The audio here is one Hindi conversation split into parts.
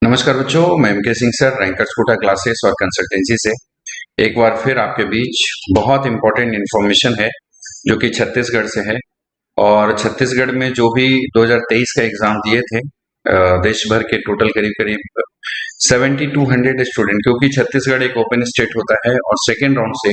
नमस्कार बच्चों, मैं M K Singh sir rankers Kota classes और कंसल्टेंसी से एक बार फिर आपके बीच बहुत इंपॉर्टेंट इन्फॉर्मेशन है जो कि छत्तीसगढ़ से है। और छत्तीसगढ़ में जो भी 2023 का एग्जाम दिए थे, देश भर के टोटल करीब करीब 7200 स्टूडेंट, क्योंकि छत्तीसगढ़ एक ओपन स्टेट होता है और सेकेंड राउंड से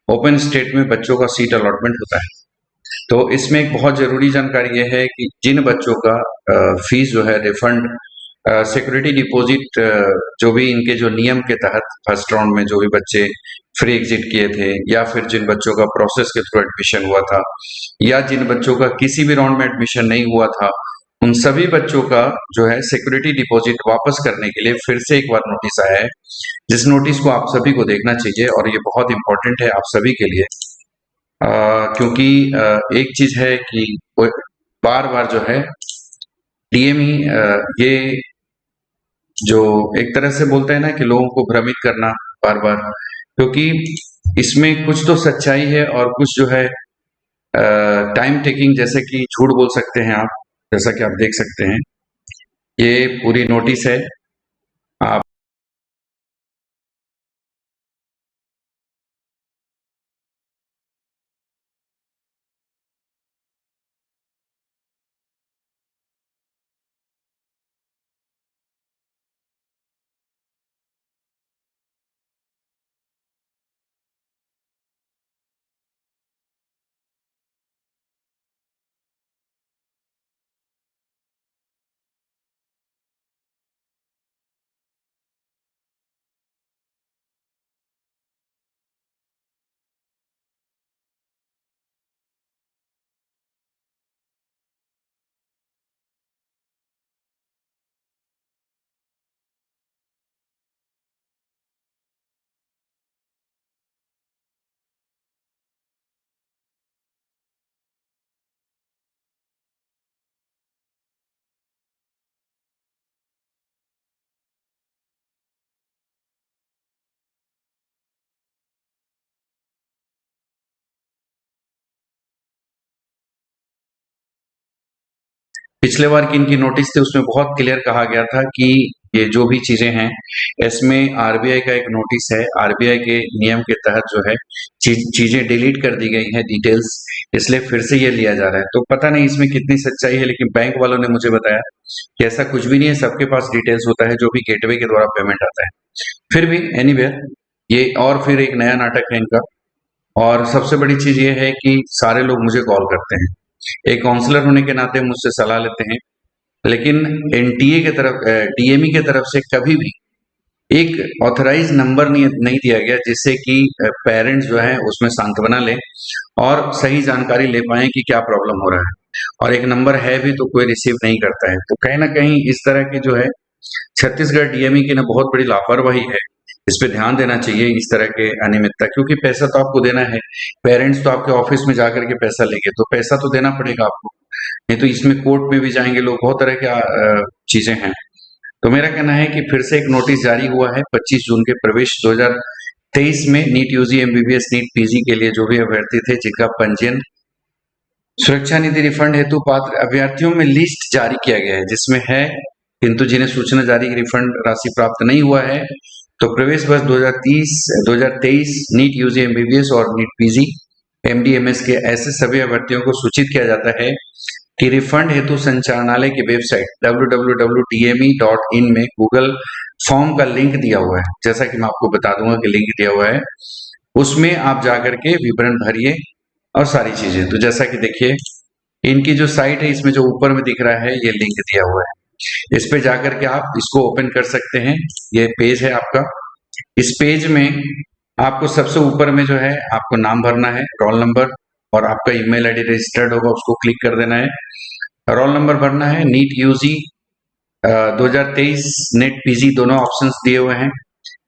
ओपन स्टेट में बच्चों का सीट अलॉटमेंट होता है। तो इसमें एक बहुत जरूरी जानकारी यह है कि जिन बच्चों का फीस जो है रिफंड, सिक्योरिटी डिपॉजिट, जो भी इनके जो नियम के तहत फर्स्ट राउंड में जो भी बच्चे फ्री एग्जिट किए थे, या फिर जिन बच्चों का प्रोसेस के थ्रू एडमिशन हुआ था, या जिन बच्चों का किसी भी राउंड में एडमिशन नहीं हुआ था, उन सभी बच्चों का जो है सिक्योरिटी डिपॉजिट वापस करने के लिए फिर से एक बार नोटिस आया है, जिस नोटिस को आप सभी को देखना चाहिए और ये बहुत इंपॉर्टेंट है आप सभी के लिए। क्योंकि एक चीज है कि बार बार जो है डीएमई ये जो एक तरह से बोलते हैं ना कि लोगों को भ्रमित करना बार बार, क्योंकि इसमें कुछ तो सच्चाई है और कुछ जो है टाइम टेकिंग, जैसे कि झूठ बोल सकते हैं आप, जैसा कि आप देख सकते हैं ये पूरी नोटिस है। आप पिछले बार की इनकी नोटिस थी, उसमें बहुत क्लियर कहा गया था कि ये जो भी चीजें हैं इसमें आरबीआई का एक नोटिस है, आरबीआई के नियम के तहत जो है चीजें डिलीट कर दी गई हैं, डिटेल्स, इसलिए फिर से ये लिया जा रहा है। तो पता नहीं इसमें कितनी सच्चाई है, लेकिन बैंक वालों ने मुझे बताया कि ऐसा कुछ भी नहीं है, सबके पास डिटेल्स होता है जो भी गेटवे के द्वारा पेमेंट आता है। फिर भी एनीवेयर ये और फिर एक नया नाटक है इनका। और सबसे बड़ी चीज ये है कि सारे लोग मुझे कॉल करते हैं, एक काउंसलर होने के नाते मुझसे सलाह लेते हैं, लेकिन एनटीए के तरफ, डीएमई के तरफ से कभी भी एक ऑथराइज नंबर नहीं दिया गया जिससे कि पेरेंट्स जो है उसमें सांत्वना लें और सही जानकारी ले पाए कि क्या प्रॉब्लम हो रहा है। और एक नंबर है भी तो कोई रिसीव नहीं करता है। तो कहीं ना कहीं इस तरह की जो है छत्तीसगढ़ डीएमई की ना बहुत बड़ी लापरवाही है। इस पे ध्यान देना चाहिए, इस तरह के अनियमितता, क्योंकि पैसा तो आपको देना है, पेरेंट्स तो आपके ऑफिस में जाकर के पैसा लेंगे, तो पैसा तो देना पड़ेगा आपको, नहीं तो इसमें कोर्ट में भी जाएंगे लोग, बहुत तरह की चीजें हैं। तो मेरा कहना है कि फिर से एक नोटिस जारी हुआ है 25 जून के प्रवेश 2023 में NEET UG MBBS NEET PG के लिए जो भी अभ्यर्थी थे जिनका पंजीयन सुरक्षा निधि रिफंड हेतु पात्र अभ्यर्थियों में लिस्ट जारी किया गया है, जिसमें है किंतु जिन्हें सूचना जारी रिफंड राशि प्राप्त नहीं हुआ है, तो प्रवेश वर्ष 2023 नीट यूजी एमबीबीएस और नीट पीजी एमडीएमएस के ऐसे सभी अभ्यर्थियों को सूचित किया जाता है कि रिफंड हेतु संचालनालय की वेबसाइट www.dme.in में गूगल फॉर्म का लिंक दिया हुआ है, जैसा कि मैं आपको बता दूंगा कि लिंक दिया हुआ है, उसमें आप जाकर के विवरण भरिए और सारी चीजें। तो जैसा कि देखिए इनकी जो साइट है, इसमें जो ऊपर में दिख रहा है ये लिंक दिया हुआ है, इस पे जाकर के आप इसको ओपन कर सकते हैं। ये पेज है आपका, इस पेज में आपको सबसे ऊपर में जो है आपको नाम भरना है, रोल नंबर, और आपका ईमेल आईडी रजिस्टर्ड होगा उसको क्लिक कर देना है। रोल नंबर भरना है, नीट यूजी 2023 नेट पीजी दोनों ऑप्शंस दिए हुए हैं।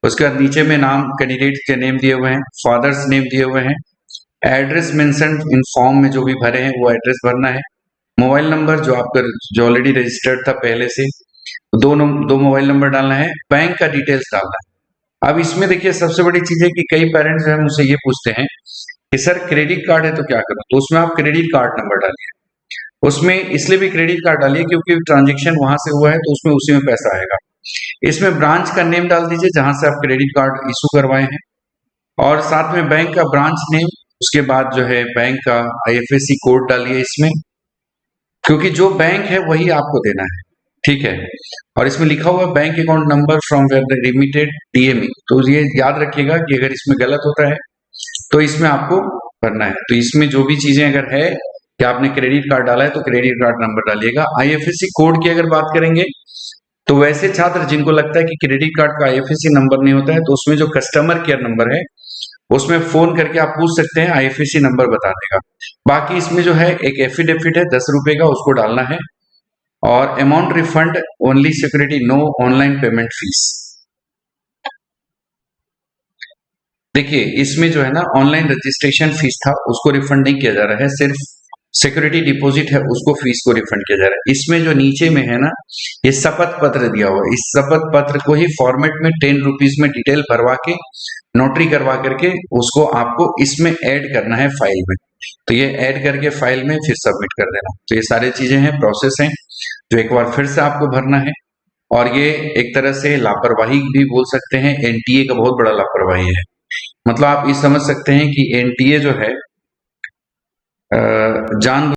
उसके बाद नीचे में नाम, कैंडिडेट के नेम दिए हुए हैं, फादर्स नेम दिए हुए हैं, एड्रेस मेंशन इन फॉर्म में जो भी भरे हैं वो एड्रेस भरना है, मोबाइल नंबर जो आपका जो ऑलरेडी रजिस्टर्ड था पहले से, दो मोबाइल नंबर डालना है, बैंक का डिटेल्स डालना है। अब इसमें देखिए सबसे बड़ी चीज है कि कई पेरेंट्स जो है मुझसे ये पूछते हैं कि सर क्रेडिट कार्ड है तो क्या करूं, तो उसमें आप क्रेडिट कार्ड नंबर डालिए। उसमें इसलिए भी क्रेडिट कार्ड डालिए क्योंकि ट्रांजेक्शन वहां से हुआ है तो उसमें उसी में पैसा आएगा। इसमें ब्रांच का नेम डाल दीजिए जहां से आप क्रेडिट कार्ड इशू करवाए हैं, और साथ में बैंक का ब्रांच नेम, उसके बाद जो है बैंक का आईएफएससी कोड डालिए इसमें, क्योंकि जो बैंक है वही आपको देना है, ठीक है। और इसमें लिखा हुआ bank account number from where remitted DME, तो ये याद रखिएगा कि अगर इसमें गलत होता है तो इसमें आपको भरना है। तो इसमें जो भी चीजें अगर है कि आपने क्रेडिट कार्ड डाला है तो क्रेडिट कार्ड नंबर डालिएगा। आईएफएससी कोड की अगर बात करेंगे तो वैसे छात्र जिनको लगता है कि क्रेडिट कार्ड का आईएफएससी नंबर नहीं होता है, तो उसमें जो कस्टमर केयर नंबर है उसमें फोन करके आप पूछ सकते हैं, आईएफएससी नंबर बता देगा। बाकी इसमें जो है एक एफिडेविट है 10 रुपए का, उसको डालना है, और amount refund only security, no online payment fees. देखिए इसमें जो है ना ऑनलाइन रजिस्ट्रेशन फीस था उसको रिफंड नहीं किया जा रहा है, सिर्फ सिक्योरिटी डिपॉजिट है उसको फीस को रिफंड किया जा रहा है। इसमें जो नीचे में है ना ये शपथ पत्र दिया हुआ है, इस शपथ पत्र को ही फॉर्मेट में 10 रुपीज में डिटेल भरवा के नोटरी करवा करके उसको आपको इसमें ऐड करना है फाइल में। तो ये ऐड करके फाइल में फिर सबमिट कर देना। तो ये सारी चीजें हैं, प्रोसेस हैं, जो एक बार फिर से आपको भरना है। और ये एक तरह से लापरवाही भी बोल सकते हैं, एनटीए का बहुत बड़ा लापरवाही है। मतलब आप ये समझ सकते हैं कि एनटीए जो है जान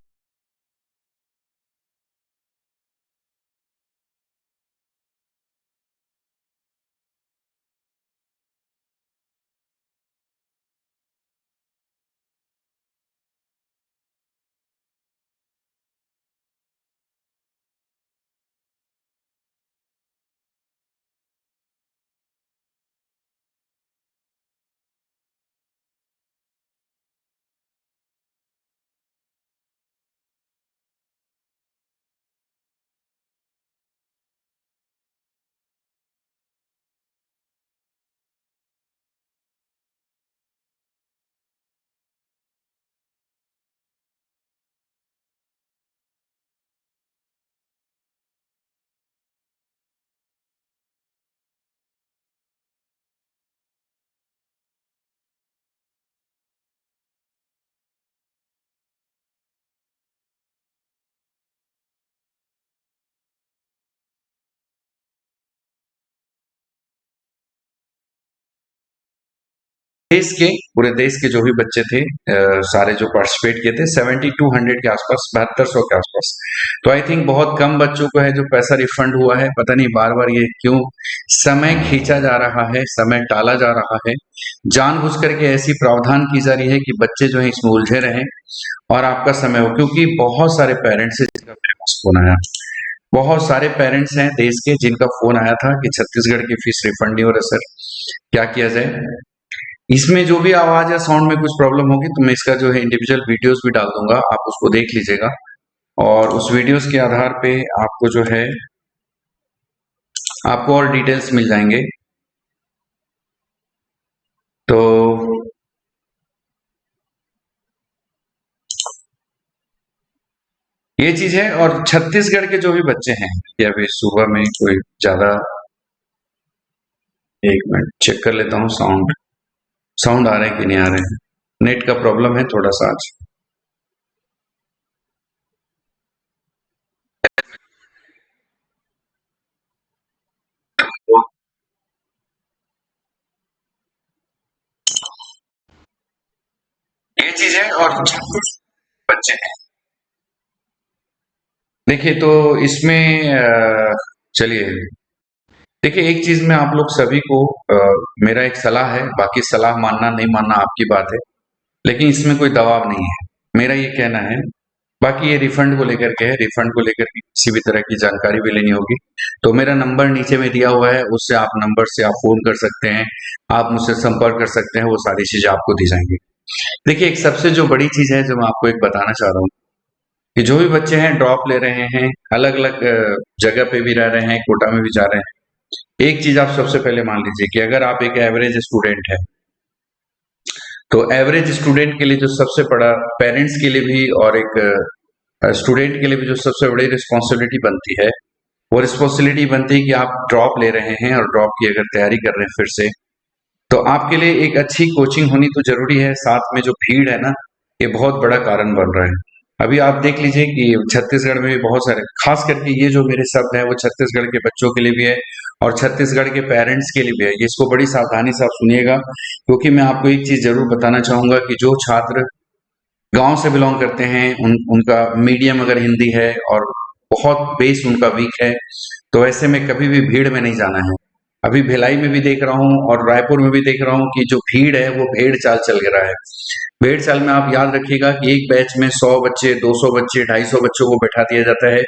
देश के पूरे देश के जो भी बच्चे थे सारे जो पार्टिसिपेट किए थे 7200 के आसपास, 7200 के आसपास। तो आई थिंक बहुत कम बच्चों को है जो पैसा रिफंड हुआ है। पता नहीं बार बार ये क्यों समय खींचा जा रहा है, समय टाला जा रहा है, जानबूझ करके ऐसी प्रावधान की जा रही है कि बच्चे जो है इसमें उलझे रहें और आपका समय हो। क्योंकि बहुत सारे पेरेंट्स हैं जिनका फोन आया, बहुत सारे पेरेंट्स हैं देश के जिनका फोन आया था कि छत्तीसगढ़ की फीस रिफंड नहीं हो रहा सर, क्या किया जाए। इसमें जो भी आवाज या साउंड में कुछ प्रॉब्लम होगी तो मैं इसका जो है इंडिविजुअल वीडियोस भी डाल दूंगा, आप उसको देख लीजिएगा, और उस वीडियोस के आधार पे आपको जो है आपको और डिटेल्स मिल जाएंगे। तो ये चीज है। और छत्तीसगढ़ के जो भी बच्चे हैं कि अभी सुबह में कोई ज्यादा, एक मिनट चेक कर लेता हूँ साउंड साउंड आ रहे हैं कि नहीं आ रहे हैं। नेट का प्रॉब्लम है थोड़ा सा आज। तो ये चीज है। और बच्चे हैं, देखिए तो इसमें चलिए देखिए एक चीज में आप लोग सभी को मेरा एक सलाह है, बाकी सलाह मानना नहीं मानना आपकी बात है, लेकिन इसमें कोई दबाव नहीं है, मेरा ये कहना है। बाकी ये रिफंड को लेकर के है, रिफंड को लेकर के किसी भी तरह की जानकारी भी लेनी होगी तो मेरा नंबर नीचे में दिया हुआ है, उससे आप नंबर से आप फोन कर सकते हैं, आप मुझसे संपर्क कर सकते हैं, वो सारी चीजें आपको दी जाएंगी। देखिए एक सबसे जो बड़ी चीज है जो मैं आपको एक बताना चाह रहा हूँ कि जो भी बच्चे हैं ड्रॉप ले रहे हैं, अलग अलग जगह पे भी रह रहे हैं, कोटा में भी जा रहे हैं, एक चीज आप सबसे पहले मान लीजिए कि अगर आप एक एवरेज स्टूडेंट है तो एवरेज स्टूडेंट के लिए जो सबसे बड़ा, पेरेंट्स के लिए भी और एक स्टूडेंट के लिए भी जो सबसे बड़ी रिस्पॉन्सिबिलिटी बनती है, वो रिस्पॉन्सिबिलिटी बनती है कि आप ड्रॉप ले रहे हैं और ड्रॉप की अगर तैयारी कर रहे हैं फिर से, तो आपके लिए एक अच्छी कोचिंग होनी तो जरूरी है। साथ में जो भीड़ है ना, ये बहुत बड़ा कारण बन रहा है। अभी आप देख लीजिए कि छत्तीसगढ़ में भी बहुत सारे, खास करके ये जो मेरे शब्द हैं वो छत्तीसगढ़ के बच्चों के लिए भी है और छत्तीसगढ़ के पेरेंट्स के लिए भी है। ये इसको बड़ी सावधानी से आप सुनिएगा, क्योंकि मैं आपको एक चीज जरूर बताना चाहूंगा कि जो छात्र गांव से बिलोंग करते हैं उनका मीडियम अगर हिंदी है और बहुत बेस उनका वीक है, तो ऐसे में कभी भी भीड़ में नहीं जाना है। अभी भिलाई में भी देख रहा हूँ और रायपुर में भी देख रहा हूँ कि जो भीड़ है वो भेड़ चाल चल रहा है। भेड़ चाल में आप याद रखिएगा कि एक बैच में 100 बच्चे, 200 बच्चे, 250 बच्चों को बैठा दिया जाता है,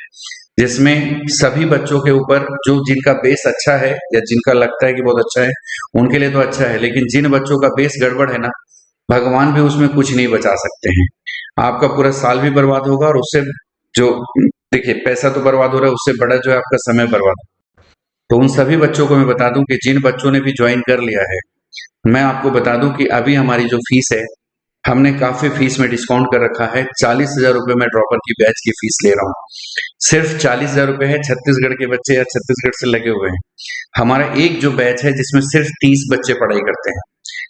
जिसमें सभी बच्चों के ऊपर जो जिनका बेस अच्छा है या जिनका लगता है कि बहुत अच्छा है उनके लिए तो अच्छा है, लेकिन जिन बच्चों का बेस गड़बड़ है ना, भगवान भी उसमें कुछ नहीं बचा सकते हैं। आपका पूरा साल भी बर्बाद होगा और उससे जो, देखिए पैसा तो बर्बाद हो रहा है, उससे बड़ा जो है आपका समय बर्बाद। तो उन सभी बच्चों को मैं बता दूं कि जिन बच्चों ने भी ज्वाइन कर लिया है, मैं आपको बता दूं कि अभी हमारी जो फीस है, हमने काफी फीस में डिस्काउंट कर रखा है। 40,000 रुपए मैं ड्रॉपर की बैच की फीस ले रहा हूँ। सिर्फ 40,000 रुपए है। छत्तीसगढ़ के बच्चे या छत्तीसगढ़ से लगे हुए हैं। हमारा एक जो बैच है जिसमें सिर्फ 30 बच्चे पढ़ाई करते हैं,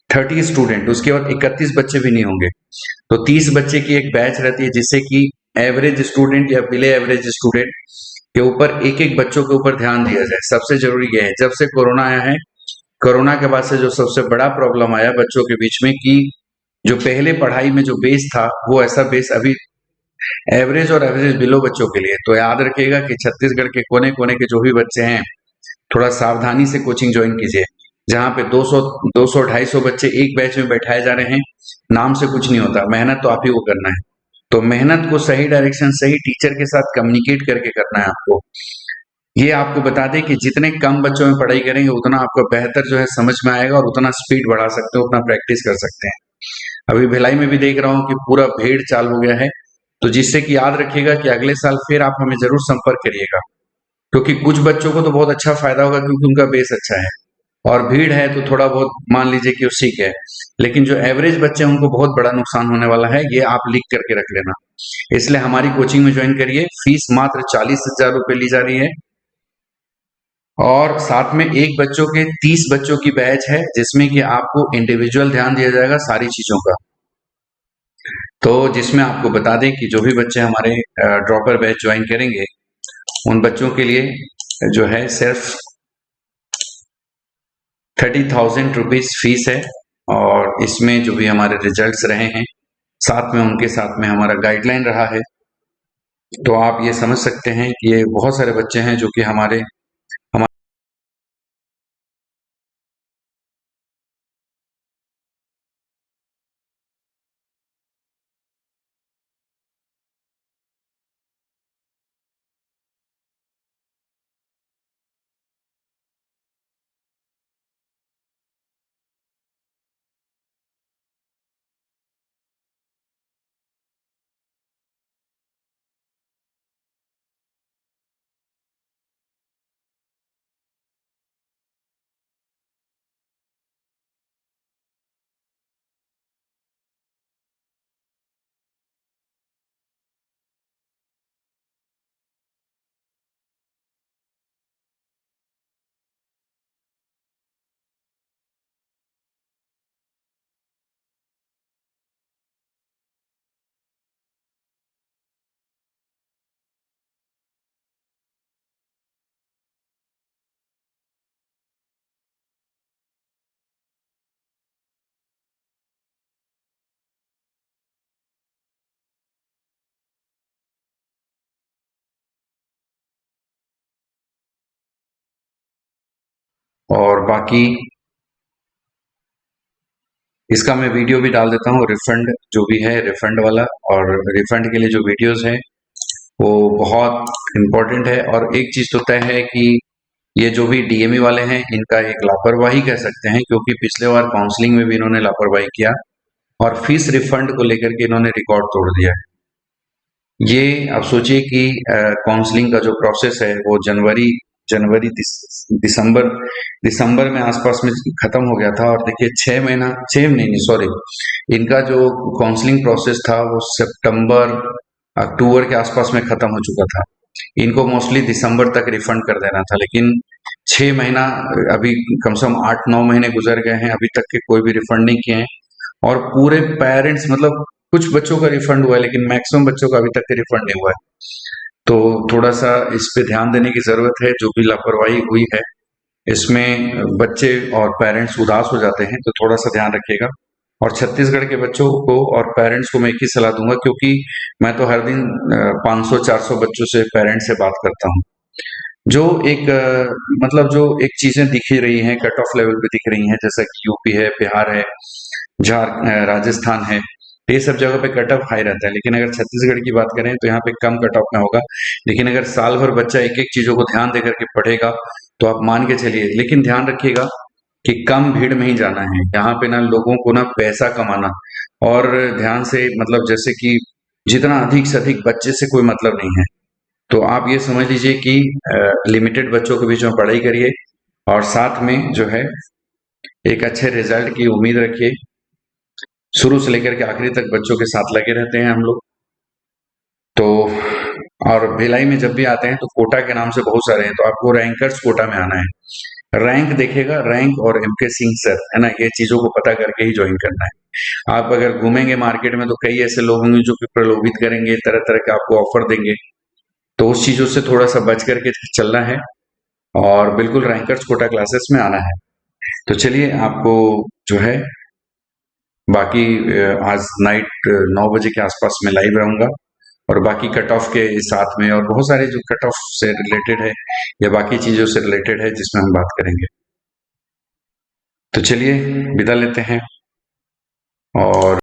30 स्टूडेंट, उसके बाद 31 बच्चे भी नहीं होंगे, तो 30 बच्चे की एक बैच रहती है, जिससे कि एवरेज स्टूडेंट या बिले एवरेज स्टूडेंट के ऊपर एक एक बच्चों के ऊपर ध्यान दिया जाए। सबसे जरूरी यह है, जब से कोरोना आया है, कोरोना के बाद से जो सबसे बड़ा प्रॉब्लम आया बच्चों के बीच में कि जो पहले पढ़ाई में जो बेस था वो ऐसा बेस अभी एवरेज और एवरेज बिलो बच्चों के लिए। तो याद रखिएगा कि छत्तीसगढ़ के कोने कोने के जो भी बच्चे हैं, थोड़ा सावधानी से कोचिंग ज्वाइन कीजिए। जहाँ पे 200 200 250 बच्चे एक बैच में बैठाए जा रहे हैं, नाम से कुछ नहीं होता, मेहनत तो आप ही को करना है। तो मेहनत को सही डायरेक्शन, सही टीचर के साथ कम्युनिकेट करके करना है आपको। ये आपको बता दें कि जितने कम बच्चों में पढ़ाई करेंगे उतना आपको बेहतर जो है समझ में आएगा और उतना स्पीड बढ़ा सकते हो, उतना प्रैक्टिस कर सकते हैं। अभी भिलाई में भी देख रहा हूँ कि पूरा भीड़ चाल हो गया है, तो जिससे कि याद रखिएगा कि अगले साल फिर आप हमें जरूर संपर्क करिएगा, क्योंकि कुछ बच्चों को तो बहुत अच्छा फायदा होगा क्योंकि उनका बेस अच्छा है, और भीड़ है तो थोड़ा बहुत मान लीजिए कि वो सीख है, लेकिन जो एवरेज बच्चे हैं उनको बहुत बड़ा नुकसान होने वाला है। ये आप लिख करके रख लेना। इसलिए हमारी कोचिंग में ज्वाइन करिए। फीस मात्र 40,000 रुपए ली जा रही है और साथ में एक बच्चों के 30 बच्चों की बैच है, जिसमें कि आपको इंडिविजुअल ध्यान दिया जाएगा सारी चीजों का। तो जिसमें आपको बता दें कि जो भी बच्चे हमारे ड्रॉपर बैच ज्वाइन करेंगे, उन बच्चों के लिए जो है सिर्फ 30,000 रुपीज फीस है, और इसमें जो भी हमारे रिजल्ट्स रहे हैं, साथ में उनके साथ में हमारा गाइडलाइन रहा है, तो आप ये समझ सकते हैं कि ये बहुत सारे बच्चे हैं जो कि हमारे और बाकी इसका मैं वीडियो भी डाल देता हूँ, रिफंड जो भी है रिफंड वाला, और रिफंड के लिए जो वीडियोस हैं वो बहुत इम्पोर्टेंट है। और एक चीज तो तय है कि ये जो भी डीएमई वाले हैं इनका एक लापरवाही कह सकते हैं, क्योंकि पिछले बार काउंसलिंग में भी इन्होंने लापरवाही किया और फीस रिफंड को लेकर के इन्होंने रिकॉर्ड तोड़ दिया है। ये आप सोचिए कि काउंसलिंग का जो प्रोसेस है वो जनवरी जनवरी दिसंबर दिसंबर में आसपास में खत्म हो गया था, और देखिए 6 महीना, 6 नहीं, सॉरी, इनका जो काउंसलिंग प्रोसेस था वो सितंबर अक्टूबर के आसपास में खत्म हो चुका था। इनको मोस्टली दिसंबर तक रिफंड कर देना था, लेकिन 6 महीना, अभी कम से कम 8-9 महीने गुजर गए हैं, अभी तक के कोई भी रिफंड नहीं किए हैं। और पूरे पेरेंट्स, मतलब कुछ बच्चों का रिफंड हुआ है, लेकिन मैक्सिमम बच्चों का अभी तक रिफंड नहीं हुआ है। तो थोड़ा-सा इस पे ध्यान देने की ज़रूरत है, जो भी लापरवाही हुई है, इसमें बच्चे और पेरेंट्स उदास हो जाते हैं, तो थोड़ा-सा ध्यान रखिएगा। और छत्तीसगढ़ के बच्चों को और पेरेंट्स को मैं एक ही सलाह दूँगा, क्योंकि मैं तो हर दिन 500-400 बच्चों से, पेरेंट्स से बात करता हूँ। जो एक मतलब जो एक चीज़ें दिख ही रही हैं, कट ऑफ लेवल पे दिख रही हैं, जैसा कि यूपी है, बिहार है, राजस्थान है, ये सब जगह पे कट ऑफ हाई रहता है। लेकिन अगर छत्तीसगढ़ की बात करें तो यहाँ पे कम कट ऑफ में होगा। लेकिन अगर साल भर बच्चा एक-एक चीज़ों को ध्यान देकर के पढ़ेगा, तो आप मान के चलिए। लेकिन ध्यान रखिएगा कि कम भीड़ में ही जाना है। यहाँ पे ना लोगों को ना पैसा कमाना, और ध्यान से मतलब जैसे कि जितना अधिक से अधिक बच्चे से कोई मतलब नहीं है। तो आप ये समझ लीजिए कि लिमिटेड बच्चों के बीच में पढ़ाई करिए, और साथ में जो है एक अच्छे रिजल्ट की उम्मीद रखिए। शुरू से लेकर के आखिरी तक बच्चों के साथ लगे रहते हैं हम लोग। तो और भिलाई में जब भी आते हैं तो कोटा के नाम से बहुत सारे हैं, तो आपको रैंकर्स कोटा में आना है। रैंक देखेगा, रैंक और एमके सिंह सर, है ना, ये चीजों को पता करके ही ज्वाइन करना है। आप अगर घूमेंगे मार्केट में तो कई ऐसे लोग होंगे जो कि प्रलोभित करेंगे, तरह तरह के आपको ऑफर देंगे। तो उस चीजों से थोड़ा सा बच करके चलना है, और बिल्कुल रैंकर्स कोटा क्लासेस में आना है। तो चलिए, आपको जो है बाकी आज नाइट 9 बजे के आसपास में लाइव रहूंगा, और बाकी कट ऑफ के साथ में और बहुत सारे जो कट ऑफ से रिलेटेड है या बाकी चीजों से रिलेटेड है जिसमें हम बात करेंगे। तो चलिए विदा लेते हैं। और